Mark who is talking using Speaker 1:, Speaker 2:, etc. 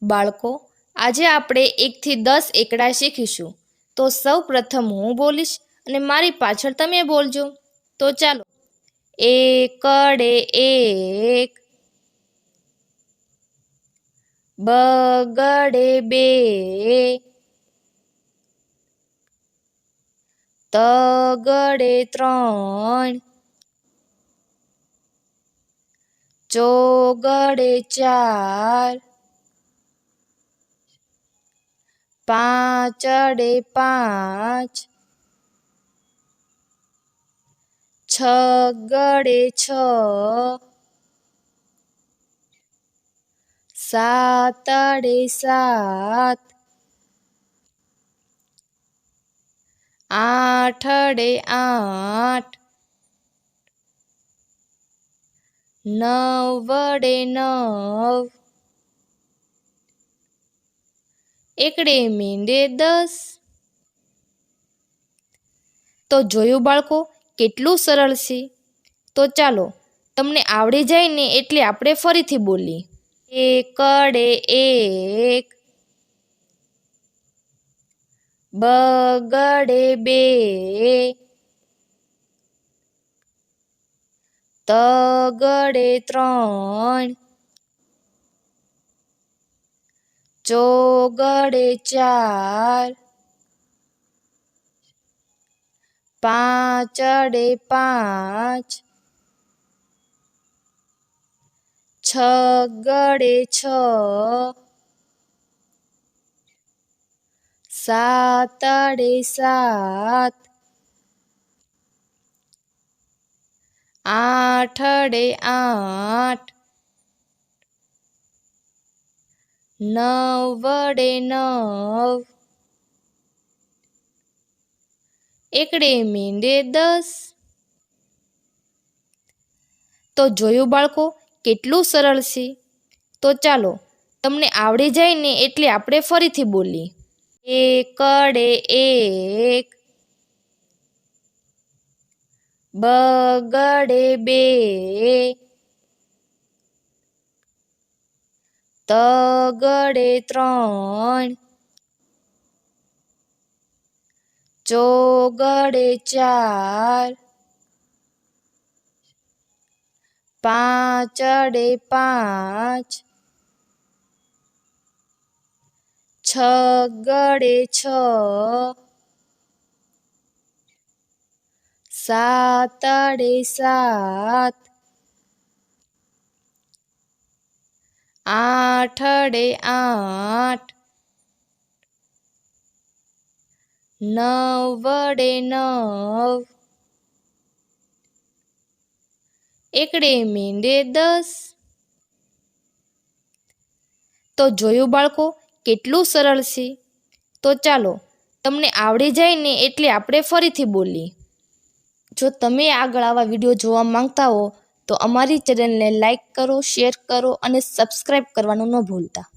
Speaker 1: બાળકો, આજે આપણે 1 થી 10 એકડા શીખીશું. તો સૌ પ્રથમ હું બોલીશ અને મારી પાછળ તમે બોલજો. તો ચાલો. એકડે એક, બગડે બે, તગડે ત્રણ, ચોગડે ચાર, પાંચડે પાંચ, છગડે છ, સાતડે સાત, આઠડે આઠ, નવડે નવ, એકડે મીંડે 10. તો જોયું બાળકો, કેટલું સરળ છે. તો ચાલો, તમને આવડી જાય ને એટલે આપણે ફરીથી બોલીએ. એકડે એક, બગડે બે, તગડે ત્રણ, ચોગડે ચાર, પાંચડે પાંચ, છગડે છ, સાતડે સાત, આઠડે આઠ, નવડે નવ, એકડે મીંડે 10. તો જોયું બાળકો, કેટલું સરળ છે. તો ચાલો, તમને આવડી જાય ને એટલે આપણે ફરીથી બોલીએ. એકડે એક, બગડે બે, તગડે ત્રણ, ચોગડે ચાર, પાંચડે પાંચ, છગડે છ, સાતડે સાત, આઠડે આઠ, નવડે નવ, એકડે મીંડે 10. તો જોયું બાળકો, કેટલું સરળ છે. તો ચાલો, તમને આવડી જાય ને એટલે આપણે ફરીથી બોલીએ. જો તમે આગળ આવા વિડીયો જોવા માંગતા હો તો અમારી ચેનલને લાઈક કરો, શેર કરો અને સબસ્ક્રાઈબ કરવાનું ન ભૂલતા.